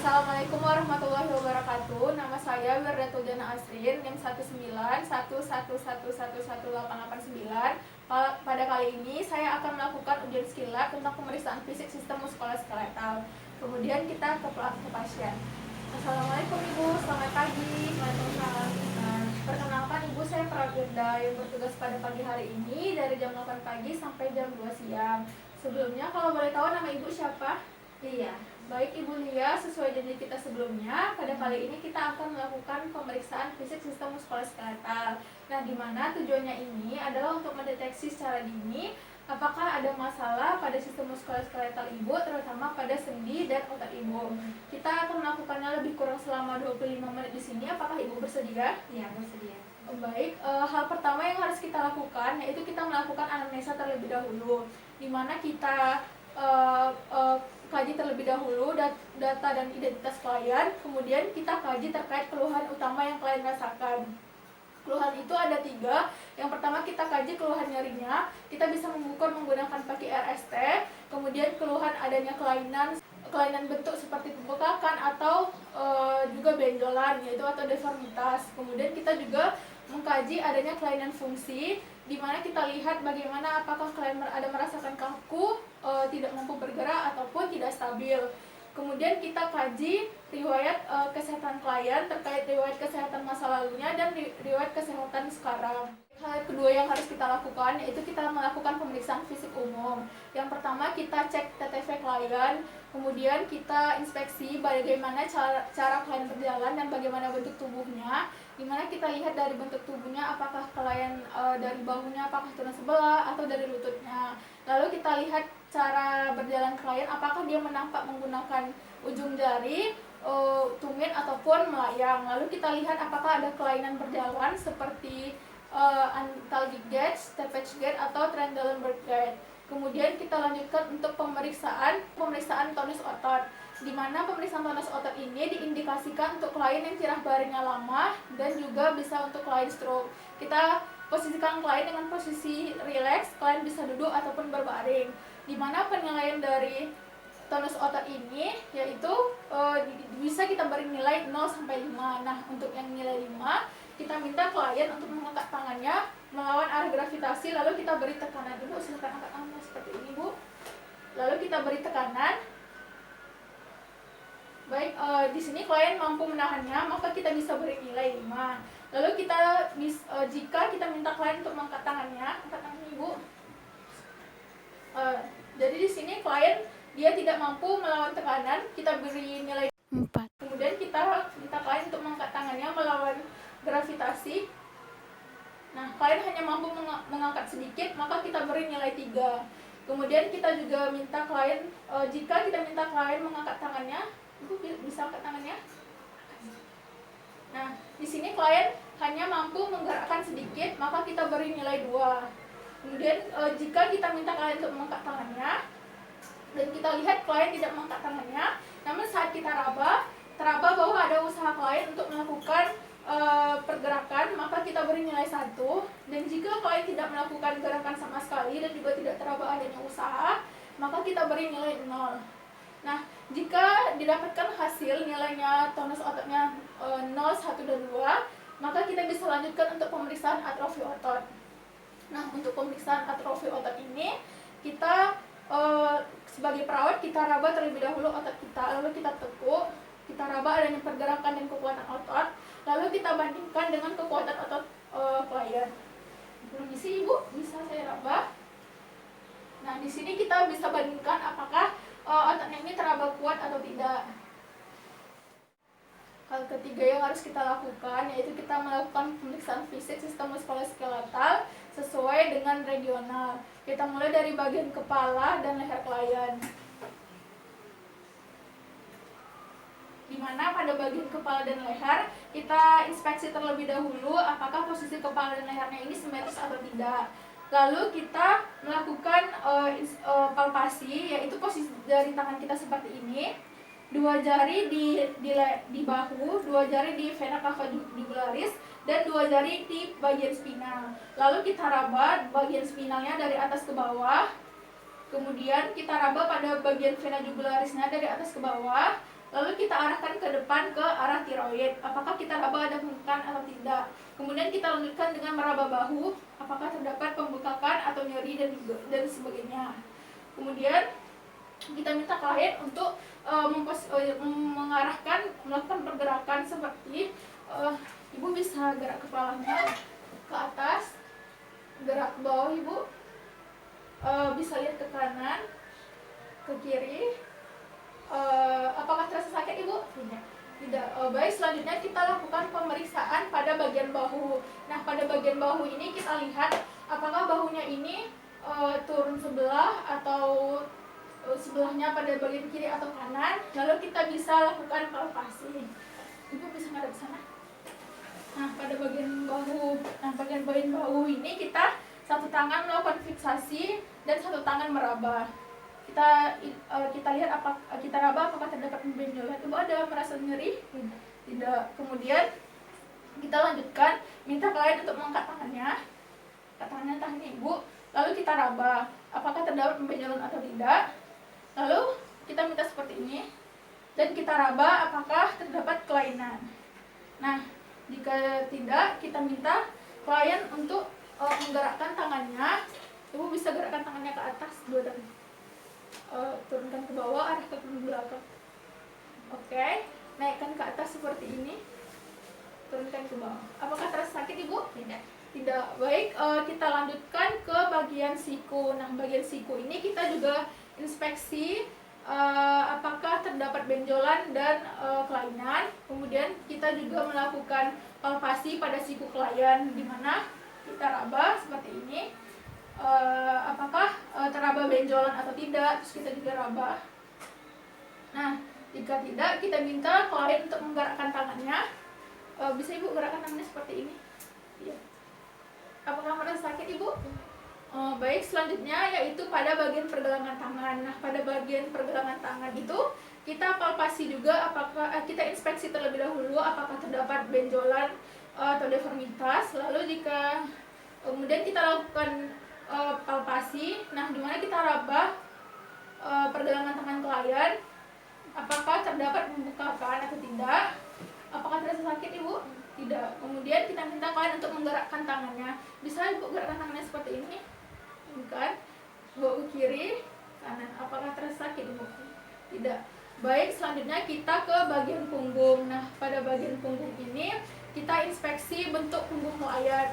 Assalamualaikum warahmatullahi wabarakatuh. Nama saya Wirdatul Jana Asrin, NIM 19111111889. Pada kali ini saya akan melakukan ujian skill lab tentang pemeriksaan fisik sistem muskuloskeletal. Kemudian kita ke pasien. Assalamualaikum Ibu, selamat pagi. Waalaikumsalam. Perkenalkan Ibu, saya Prawirda yang bertugas pada pagi hari ini dari jam 8 pagi sampai jam 2 siang. Sebelumnya kalau boleh tahu nama Ibu siapa? Iya. Baik Ibu Lia, sesuai janji kita sebelumnya, pada kali ini kita akan melakukan pemeriksaan fisik sistem muskuloskeletal. Nah, di mana tujuannya ini adalah untuk mendeteksi secara dini apakah ada masalah pada sistem muskuloskeletal Ibu, terutama pada sendi dan otot Ibu. Kita akan melakukannya lebih kurang selama 25 menit di sini. Apakah Ibu bersedia? Iya, bersedia. Baik, hal pertama yang harus kita lakukan yaitu kita melakukan anamnesa terlebih dahulu, di mana kita kaji terlebih dahulu data dan identitas klien, kemudian kita kaji terkait keluhan utama yang klien rasakan. Keluhan itu ada 3. Yang pertama kita kaji keluhan nyerinya, kita bisa mengukur menggunakan pakai RST. Kemudian keluhan adanya kelainan bentuk seperti pembekakan atau juga benjolan yaitu atau deformitas. Kemudian kita juga mengkaji adanya kelainan fungsi, di mana kita lihat bagaimana apakah klien ada merasakan kaku, tidak mampu bergerak ataupun tidak stabil. Kemudian kita kaji riwayat kesehatan klien terkait riwayat kesehatan masa lalunya dan riwayat kesehatan sekarang. Hal kedua yang harus kita lakukan yaitu kita melakukan pemeriksaan fisik umum. Yang pertama kita cek TTV klien, kemudian kita inspeksi bagaimana cara klien berjalan dan bagaimana bentuk tubuhnya. Dimana kita lihat dari bentuk tubuhnya apakah klien dari bahunya apakah turun sebelah atau dari lututnya. Lalu kita lihat cara berjalan klien apakah dia menampak menggunakan ujung jari, tumit ataupun melayang. Lalu kita lihat apakah ada kelainan berjalan seperti antalgic gait, steppage gait atau Trendelenburg gait. Kemudian kita lanjutkan untuk pemeriksaan tonus otot, di mana pemeriksaan tonus otot ini diindikasikan untuk klien yang tirah baringnya lama dan juga bisa untuk klien stroke. Kita posisikan klien dengan posisi rileks, klien bisa duduk ataupun berbaring. Di mana penilaian dari tonus otot ini yaitu bisa kita beri nilai 0 sampai 5. Nah, untuk yang nilai 5 kita minta klien untuk mengangkat tangannya melawan arah gravitasi, lalu kita beri tekanan. Ibu silakan angkat tangannya seperti ini, Bu. Lalu kita beri tekanan. Baik, di sini klien mampu menahannya, maka kita bisa beri nilai 5. Lalu jika kita minta klien untuk mengangkat tangannya, angkat tangannya Ibu. Jadi di sini klien dia tidak mampu melawan tekanan, kita beri nilai 4. Kemudian kita minta klien untuk mengangkat tangannya melawan gravitasi. Nah, klien hanya mampu mengangkat sedikit, maka kita beri nilai 3. Kemudian kita juga minta klien, jika kita minta klien mengangkat tangannya, Ibu bisa angkat tangannya. Nah, di sini klien hanya mampu menggerakkan sedikit, maka kita beri nilai 2. Kemudian jika kita minta klien untuk mengangkat tangannya dan kita lihat klien tidak mengangkat tangannya, namun saat kita teraba bahwa ada usaha klien untuk melakukan pergerakan, maka kita beri nilai 1. Dan jika klien tidak melakukan gerakan sama sekali dan juga tidak teraba adanya usaha, maka kita beri nilai 0. Nah, jika didapatkan hasil nilainya tonus ototnya 0, 1, dan 2, maka kita bisa lanjutkan untuk pemeriksaan atrofi otot. Nah, untuk pemeriksaan atrofi otot ini kita sebagai perawat kita raba terlebih dahulu otot kita, lalu kita tekuk, kita raba adanya pergerakan dan kekuatan otot, lalu kita bandingkan dengan kekuatan otot klien. Permisi Ibu, bisa saya raba. Nah, di sini kita bisa bandingkan apakah ototnya ini teraba kuat atau tidak. Hal ketiga yang harus kita lakukan yaitu kita melakukan pemeriksaan fisik sistem muskuloskeletal sesuai dengan regional. Kita mulai dari bagian kepala dan leher klien. Di mana pada bagian kepala dan leher kita inspeksi terlebih dahulu apakah posisi kepala dan lehernya ini simetris atau tidak. Lalu kita melakukan palpasi, yaitu posisi jari tangan kita seperti ini, 2 jari di bahu, 2 jari di vena cava jugularis, dan 2 jari di bagian spinal. Lalu kita raba bagian spinalnya dari atas ke bawah. Kemudian kita raba pada bagian vena jugularisnya dari atas ke bawah. lalu kita arahkan ke depan ke arah tiroid. Apakah kita raba ada pembengkakan atau tidak? Kemudian kita lanjutkan dengan meraba bahu, apakah terdapat pembengkakan atau nyeri dan sebagainya. Kemudian kita minta klien untuk melakukan pergerakan seperti ibu bisa gerak kepalanya ke atas, gerak ke bawah ibu, bisa lihat ke kanan, ke kiri. Apakah terasa sakit ibu? Tidak. Baik, selanjutnya kita lakukan pemeriksaan pada bagian bahu. Nah, pada bagian bahu ini kita lihat apakah bahunya ini turun sebelah atau sebelahnya pada bagian kiri atau kanan. Lalu kita bisa lakukan palpasi. Ibu bisa ngadep sana. Nah, pada bagian bahu ini kita satu tangan melakukan fiksasi dan satu tangan meraba. Kita lihat kita raba apakah terdapat benjolan. Ibu ada merasa nyeri? Tidak. Kemudian kita lanjutkan, minta klien untuk mengangkat tangannya. Angkat tangannya tahan ibu. Lalu kita raba apakah terdapat benjolan atau tidak. Lalu kita minta seperti ini dan kita raba apakah terdapat kelainan. Nah, jika tidak, kita minta klien untuk menggerakkan tangannya. Ibu bisa gerakkan tangannya ke atas, dua dan turunkan ke bawah, arahkan ke belakang. Oke, naikkan ke atas seperti ini, turunkan ke bawah. Apakah terasa sakit ibu? Tidak. Baik, kita lanjutkan ke bagian siku. Nah, bagian siku ini kita juga inspeksi apakah terdapat benjolan dan kelainan. Kemudian kita juga melakukan palpasi pada siku klien, di mana kita raba seperti ini. Apakah teraba benjolan atau tidak, terus kita juga raba. Nah, jika tidak, kita minta klien untuk menggerakkan tangannya. Bisa ibu gerakkan tangannya seperti ini. Ya. Apakah merasa sakit ibu? Baik, selanjutnya yaitu pada bagian pergelangan tangan. Nah, pada bagian pergelangan tangan itu kita palpasi juga, apakah kita inspeksi terlebih dahulu apakah terdapat benjolan atau deformitas. Lalu jika kemudian kita lakukan palpasi, nah dimana kita raba pergelangan tangan klien, apakah terdapat pembengkakan atau tidak. Apakah terasa sakit ibu? Tidak. Kemudian kita minta klien untuk menggerakkan tangannya. Bisa ibu gerakkan tangannya seperti ini, bukan? Bawa ke kiri, kanan. Apakah terasa sakit ibu? Tidak. Baik, selanjutnya kita ke bagian punggung. Nah, pada bagian punggung ini kita inspeksi bentuk punggung klien.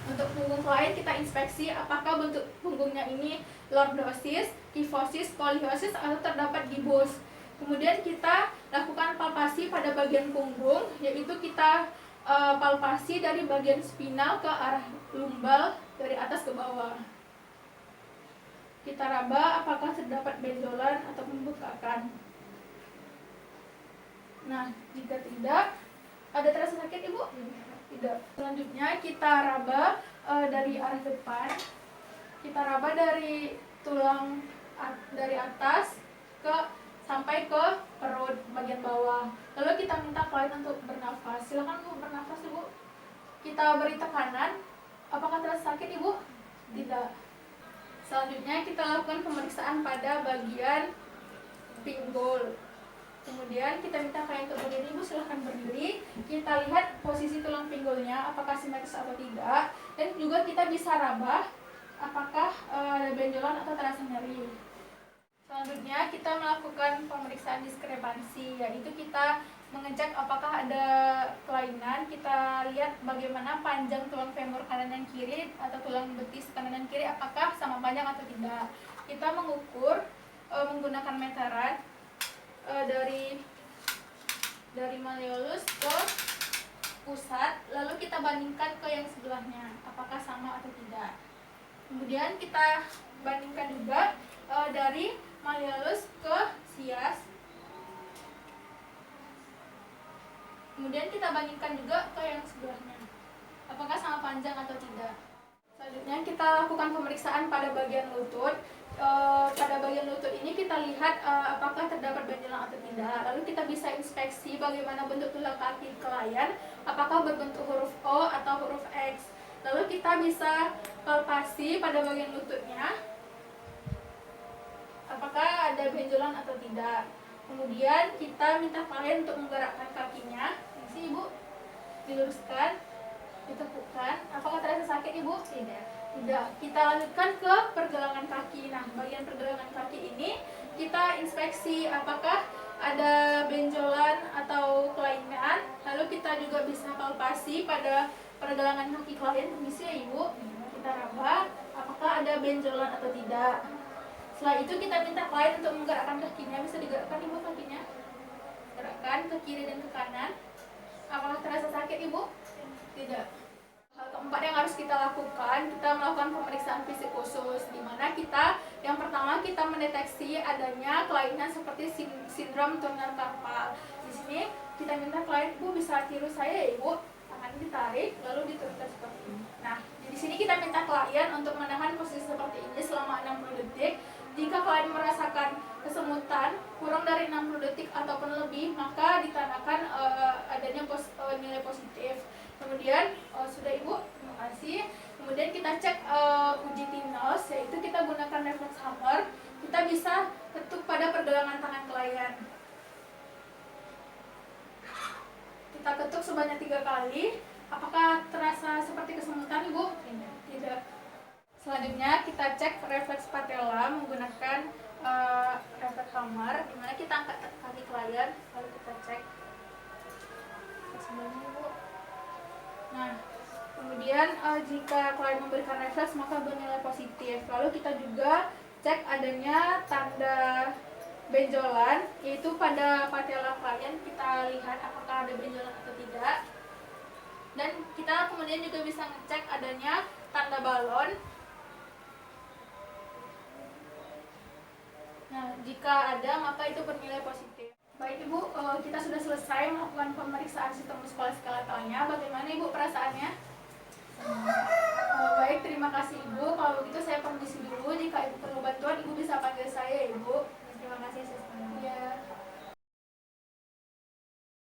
Untuk punggung klien kita inspeksi apakah bentuk punggungnya ini lordosis, kifosis, skoliosis atau terdapat gibus. Kemudian kita lakukan palpasi pada bagian punggung, yaitu kita palpasi dari bagian spinal ke arah lumbal dari atas ke bawah. Kita raba apakah terdapat benjolan atau pembengkakan. Nah, jika tidak, ada terasa sakit ibu? Tidak. Selanjutnya kita raba dari arah depan. Kita raba dari tulang dari atas sampai ke perut bagian bawah. Lalu kita minta klien untuk bernafas. Silakan Bu bernafas Ibu. Kita beri tekanan. Apakah terasa sakit Ibu? Tidak. Selanjutnya kita lakukan pemeriksaan pada bagian pinggul. Kemudian kita minta klien untuk berdiri. Ibu silahkan berdiri. Kita lihat posisi tulang pinggulnya apakah simetris atau tidak. Dan juga kita bisa raba apakah ada benjolan atau terasa nyeri. Selanjutnya kita melakukan pemeriksaan diskrepansi, yaitu kita mengecek apakah ada kelainan. Kita lihat bagaimana panjang tulang femur kanan dan kiri atau tulang betis kanan dan kiri apakah sama panjang atau tidak. Kita mengukur menggunakan meteran dari malleolus ke pusat, lalu kita bandingkan ke yang sebelahnya apakah sama atau tidak. Kemudian kita bandingkan juga dari malleolus ke sias. Kemudian kita bandingkan juga ke yang sebelahnya apakah sama panjang atau tidak. Selanjutnya kita lakukan pemeriksaan pada bagian lutut. Pada bagian lutut ini kita lihat apakah terdapat benjolan atau tidak. Lalu kita bisa inspeksi bagaimana bentuk tulang kaki klien, apakah berbentuk huruf O atau huruf X. Lalu kita bisa palpasi pada bagian lututnya apakah benjolan atau tidak. Kemudian kita minta klien untuk menggerakkan kakinya. Ini sih Ibu, diluruskan, ditepukkan. Apakah terasa sakit Ibu? Tidak. Tidak. Kita lanjutkan ke pergelangan kaki. Nah, bagian pergelangan kaki ini kita inspeksi apakah ada benjolan atau kelainan. Lalu kita juga bisa palpasi pada pergelangan kaki klien. Permisi ya Ibu. Kita raba apakah ada benjolan atau tidak. Setelah itu kita minta klien untuk menggerakkan kakinya. Bisa digerakkan Ibu kakinya. Gerakkan ke kiri dan ke kanan. Apakah terasa sakit Ibu? Tidak. Hal keempat yang harus kita lakukan, kita melakukan pemeriksaan fisik khusus, di mana kita yang pertama kita mendeteksi adanya kelainan seperti sindrom Turner carpal. Di sini kita minta klien, Bu bisa tiru saya ya Ibu, tangan ditarik lalu diturunkan seperti ini. Nah, di sini kita minta klien untuk menahan posisi seperti ini selama 60 detik. Jika klien merasakan kesemutan kurang dari 60 detik ataupun lebih, maka ditandakan adanya nilai positif. Kemudian sudah Ibu, terima kasih. Kemudian kita cek uji timnos, yaitu kita gunakan reflex hammer. Kita bisa ketuk pada pergelangan tangan klien. Kita ketuk sebanyak 3 kali. Apakah terasa seperti kesemutan Ibu? Tidak. Selanjutnya kita cek refleks patella menggunakan reflex hammer, dimana kita angkat kaki klien, lalu kita cek sebelumnya Ibu. Nah, kemudian jika klien memberikan refleks maka bernilai positif. Lalu kita juga cek adanya tanda benjolan, yaitu pada patella klien kita lihat apakah ada benjolan atau tidak. Dan kita kemudian juga bisa ngecek adanya tanda balon. Nah, jika ada maka itu bernilai positif. Baik Ibu, kita sudah selesai melakukan pemeriksaan sistem muskuloskeletalnya. Bagaimana Ibu perasaannya?